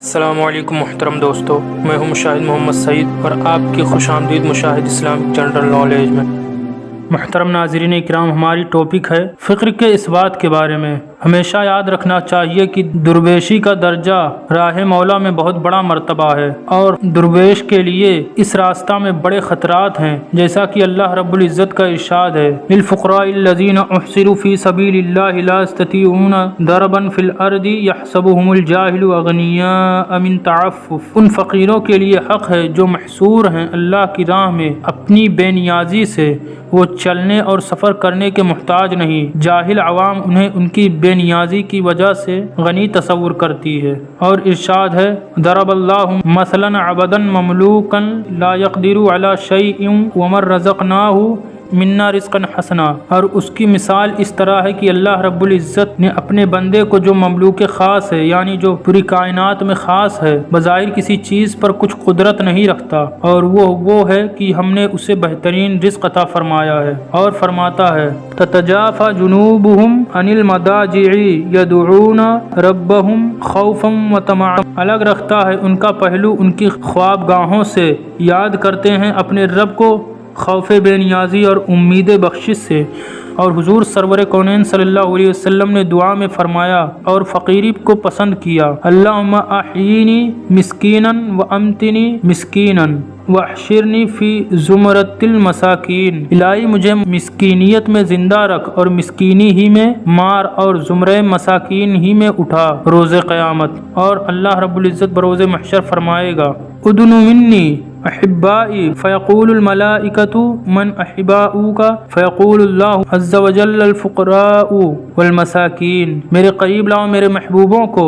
السلام علیکم محترم دوستو، میں ہوں مشاہد محمد سعید اور آپ کی خوش آمدید مشاہد اسلامک جنرل نالج میں۔ محترم ناظرین اکرام، ہماری ٹاپک ہے فقر کے اثبات کے بارے میں۔ ہمیشہ یاد رکھنا چاہیے کہ درویشی کا درجہ راہ مولا میں بہت بڑا مرتبہ ہے اور درویش کے لیے اس راستہ میں بڑے خطرات ہیں، جیسا کہ اللہ رب العزت کا ارشاد ہے، للفقراء الذین احصروا فی سبیل اللہ لا یستطیعون ضربا فی الارض یحسبهم الجاہل اغنیاء من تعفف۔ ان فقیروں کے لیے حق ہے جو محصور ہیں اللہ کی راہ میں اپنی بے نیازی سے، وہ چلنے اور سفر کرنے کے محتاج نہیں، جاہل عوام انہیں ان کی بے نیازی کی وجہ سے غنی تصور کرتی ہے۔ اور ارشاد ہے، ضرب اللہ مثلا عبدا مملوکا لا يقدر على شيء ومن رزقناه منا رزقا حسنا۔ اور اس کی مثال اس طرح ہے کہ اللہ رب العزت نے اپنے بندے کو جو مملوک خاص ہے، یعنی جو پوری کائنات میں خاص ہے، بظاہر کسی چیز پر کچھ قدرت نہیں رکھتا، اور وہ ہے کہ ہم نے اسے بہترین رزق عطا فرمایا ہے۔ اور فرماتا ہے، تتجافى جنوبهم عن المضاجع يدعون ربهم خوفا وطمعا۔ الگ رکھتا ہے ان کا پہلو ان کی خواب گاہوں سے، یاد کرتے ہیں اپنے رب کو خوف بے نیازی اور امید بخشش سے۔ اور حضور سرور کونین صلی اللہ علیہ وسلم نے دعا میں فرمایا اور فقیری کو پسند کیا، اللہم احیینی مسکینا وامتنی مسکینا واحشرنی فی زمرۃ المساکین۔ الہی مجھے مسکینیت میں زندہ رکھ اور مسکینی ہی میں مار اور زمرہ مساکین ہی میں اٹھا روز قیامت۔ اور اللہ رب العزت بروز محشر فرمائے گا، ادن منی احبائی فیقول الملائکۃ من احباؤک فیقول اللہ عز وجل الفقراء والمساکین۔ میرے قریب لاؤ میرے محبوبوں کو،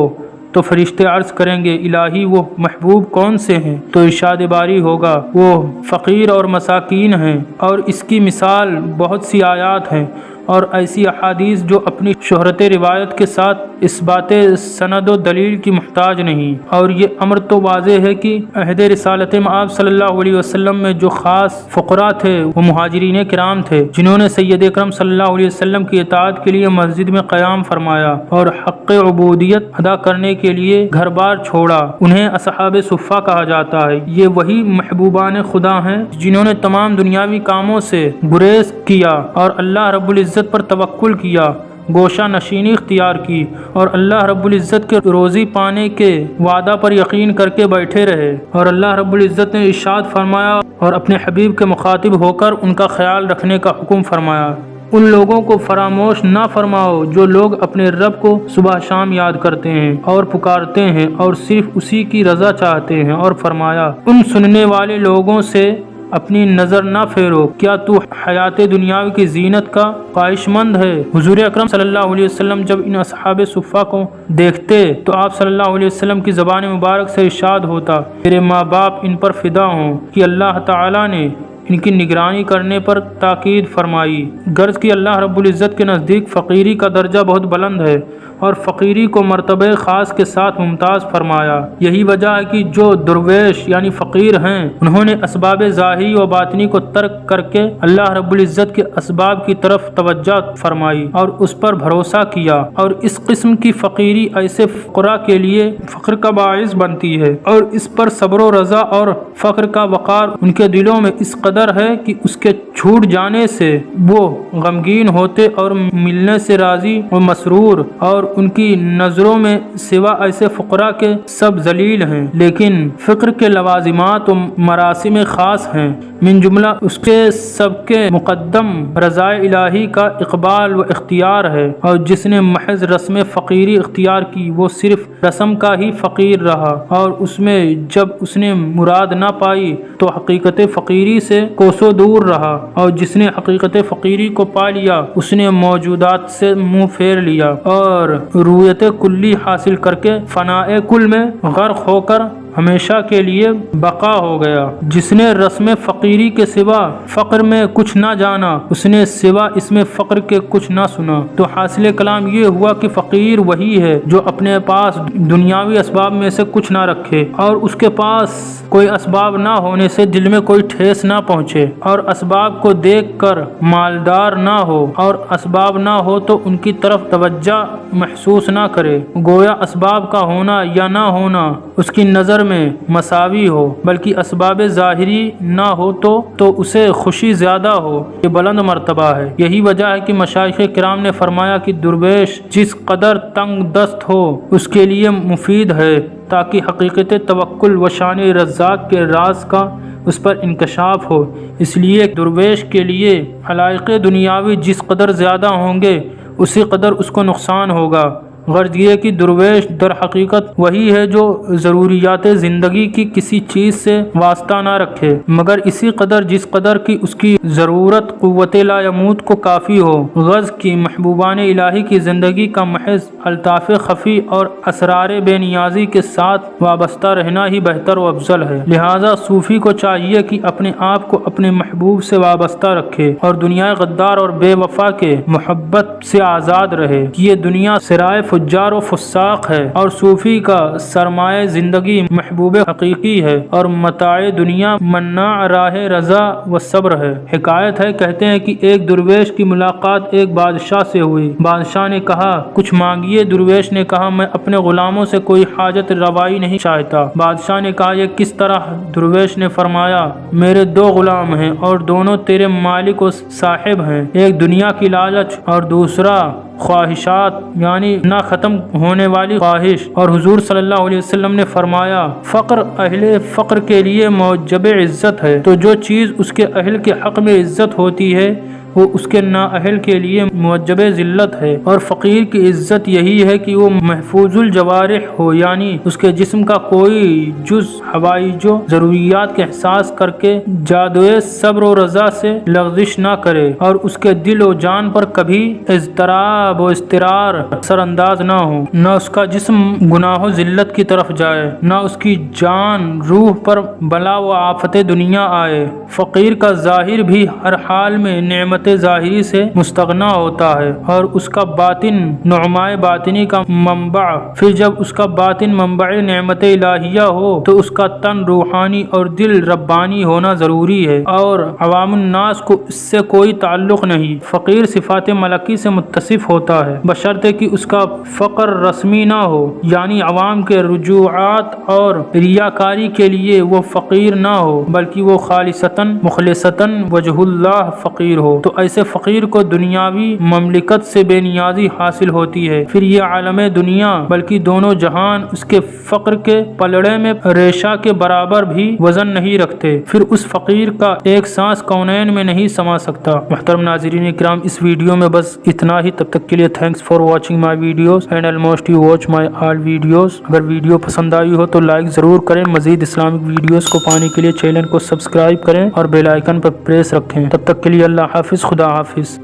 تو فرشتے عرض کریں گے، الہی وہ محبوب کون سے ہیں؟ تو ارشاد باری ہوگا، وہ فقیر اور مساکین ہیں۔ اور اس کی مثال بہت سی آیات ہیں اور ایسی احادیث جو اپنی شہرت روایت کے ساتھ اس بات سند و دلیل کی محتاج نہیں۔ اور یہ امر تو واضح ہے کہ عہد رسالت مآب صلی اللہ علیہ وسلم میں جو خاص فقراء تھے وہ مہاجرین کرام تھے، جنہوں نے سید اکرم صلی اللہ علیہ وسلم کی اطاعت کے لیے مسجد میں قیام فرمایا اور حق عبودیت ادا کرنے کے لیے گھر بار چھوڑا۔ انہیں اصحاب صفہ کہا جاتا ہے۔ یہ وہی محبوبان خدا ہیں جنہوں نے تمام دنیاوی کاموں سے گریز کیا اور اللہ رب العزت پر توکل کیا، گوشہ نشینی اختیار کی اور اللہ رب العزت کے روزی پانے کے وعدہ پر یقین کر کے بیٹھے رہے۔ اور اللہ رب العزت نے ارشاد فرمایا اور اپنے حبیب کے مخاطب ہو کر ان کا خیال رکھنے کا حکم فرمایا، ان لوگوں کو فراموش نہ فرماؤ جو لوگ اپنے رب کو صبح شام یاد کرتے ہیں اور پکارتے ہیں اور صرف اسی کی رضا چاہتے ہیں۔ اور فرمایا، ان سننے والے لوگوں سے اپنی نظر نہ پھیرو، کیا تو حیات دنیاوی کی زینت کا خواہش مند ہے؟ حضور اکرم صلی اللہ علیہ وسلم جب ان اصحاب صفہ کو دیکھتے تو آپ صلی اللہ علیہ وسلم کی زبان مبارک سے ارشاد ہوتا، میرے ماں باپ ان پر فدا ہوں، کہ اللہ تعالیٰ نے ان کی نگرانی کرنے پر تاکید فرمائی۔ غرض کہ اللہ رب العزت کے نزدیک فقیری کا درجہ بہت بلند ہے اور فقیری کو مرتبہ خاص کے ساتھ ممتاز فرمایا۔ یہی وجہ ہے کہ جو درویش یعنی فقیر ہیں، انہوں نے اسباب ظاہری و باطنی کو ترک کر کے اللہ رب العزت کے اسباب کی طرف توجہ فرمائی اور اس پر بھروسہ کیا۔ اور اس قسم کی فقیری ایسے فقراء کے لیے فخر کا باعث بنتی ہے، اور اس پر صبر و رضا اور فخر کا وقار ان کے دلوں میں اس قدر ہے کہ اس کے چھوٹ جانے سے وہ غمگین ہوتے اور ملنے سے راضی و مسرور، اور ان کی نظروں میں سوا ایسے فقراء کے سب ذلیل ہیں۔ لیکن فقر کے لوازمات و مراسم خاص ہیں، من جملہ اس کے سب کے مقدم رضا الہی کا اقبال و اختیار ہے، اور جس نے محض رسم فقیری اختیار کی وہ صرف رسم کا ہی فقیر رہا، اور اس میں جب اس نے مراد نہ پائی تو حقیقت فقیری سے کوسوں دور رہا، اور جس نے حقیقت فقیری کو پا لیا اس نے موجودات سے منہ پھیر لیا اور رویت کلی حاصل کر کے فناء کل میں غرق ہو کر ہمیشہ کے لیے بقا ہو گیا۔ جس نے رسم فقیری کے سوا فقر میں کچھ نہ جانا، اس نے سوا اس میں فقر کے کچھ نہ سنا۔ تو حاصل کلام یہ ہوا کہ فقیر وہی ہے جو اپنے پاس دنیاوی اسباب میں سے کچھ نہ رکھے، اور اس کے پاس کوئی اسباب نہ ہونے سے دل میں کوئی ٹھیس نہ پہنچے، اور اسباب کو دیکھ کر مالدار نہ ہو، اور اسباب نہ ہو تو ان کی طرف توجہ محسوس نہ کرے، گویا اسباب کا ہونا یا نہ ہونا اس کی نظر میں مساوی ہو، بلکہ اسباب ظاہری نہ ہو تو اسے خوشی زیادہ ہو۔ یہ بلند مرتبہ ہے۔ یہی وجہ ہے کہ مشائخ کرام نے فرمایا کہ درویش جس قدر تنگ دست ہو اس کے لیے مفید ہے، تاکہ حقیقت توکل و شان رزاق کے راز کا اس پر انکشاف ہو۔ اس لیے درویش کے لیے علائق دنیاوی جس قدر زیادہ ہوں گے اسی قدر اس کو نقصان ہوگا۔ غرض یہ کہ درویش در حقیقت وہی ہے جو ضروریات زندگی کی کسی چیز سے واسطہ نہ رکھے مگر اسی قدر جس قدر کی اس کی ضرورت قوت لا یموت کو کافی ہو۔ غرض کی محبوبان الہی کی زندگی کا محض الطاف خفی اور اسرار بے نیازی کے ساتھ وابستہ رہنا ہی بہتر و افضل ہے۔ لہذا صوفی کو چاہیے کہ اپنے آپ کو اپنے محبوب سے وابستہ رکھے اور دنیا غدار اور بے وفا کے محبت سے آزاد رہے کہ یہ دنیا سرائے فجار و فساق ہے، اور صوفی کا سرمایہ زندگی محبوب حقیقی ہے اور متاع دنیا مناع راہ رضا و صبر ہے۔ حکایت ہے، کہتے ہیں کہ ایک درویش کی ملاقات ایک بادشاہ سے ہوئی۔ بادشاہ نے کہا کچھ مانگیے۔ درویش نے کہا میں اپنے غلاموں سے کوئی حاجت روائی نہیں چاہتا۔ بادشاہ نے کہا یہ کس طرح؟ درویش نے فرمایا میرے 2 غلام ہیں اور دونوں تیرے مالک و صاحب ہیں، ایک دنیا کی لالچ اور دوسرا خواہشات یعنی نہ ختم ہونے والی خواہش۔ اور حضور صلی اللہ علیہ وسلم نے فرمایا فقر اہل فقر کے لیے موجب عزت ہے، تو جو چیز اس کے اہل کے حق میں عزت ہوتی ہے وہ اس کے نااہل کے لیے موجب ذلت ہے۔ اور فقیر کی عزت یہی ہے کہ وہ محفوظ الجوارح ہو، یعنی اس کے جسم کا کوئی جز حوائج و ضروریات کے احساس کر کے جادوئے صبر و رضا سے لغزش نہ کرے، اور اس کے دل و جان پر کبھی اضطراب و اضطرار اثر انداز نہ ہو، نہ اس کا جسم گناہ و ذلت کی طرف جائے، نہ اس کی جان روح پر بلا و آفت دنیا آئے۔ فقیر کا ظاہر بھی ہر حال میں نعمت ظاہری سے مستغنا ہوتا ہے اور اس کا باطن نعمائے باطنی کا منبع۔ پھر جب اس کا باطن منبع نعمت الہیہ ہو تو اس کا تن روحانی اور دل ربانی ہونا ضروری ہے، اور عوام الناس کو اس سے کوئی تعلق نہیں۔ فقیر صفات ملکی سے متصف ہوتا ہے بشرطے کہ اس کا فقر رسمی نہ ہو، یعنی عوام کے رجوعات اور ریاکاری کے لیے وہ فقیر نہ ہو، بلکہ وہ خالصتاً مخلصتاً وجہ اللہ فقیر ہو۔ تو ایسے فقیر کو دنیاوی مملکت سے بے نیازی حاصل ہوتی ہے، پھر یہ عالم دنیا بلکہ دونوں جہان اس کے فقر کے پلڑے میں ریشہ کے برابر بھی وزن نہیں رکھتے، پھر اس فقیر کا ایک سانس کونین میں نہیں سما سکتا۔ محترم ناظرین کرام، اس ویڈیو میں بس اتنا ہی۔ تب تک کے لیے thanks for watching my videos and almost you watch my all videos. اگر ویڈیو پسند آئی ہو تو لائک ضرور کریں۔ مزید اسلامک ویڈیوز کو پانے کے لیے چینل کو سبسکرائب کریں اور بیل آئیکن پر پریس رکھیں۔ تب تک کے لیے اللہ حافظ، خدا حافظ۔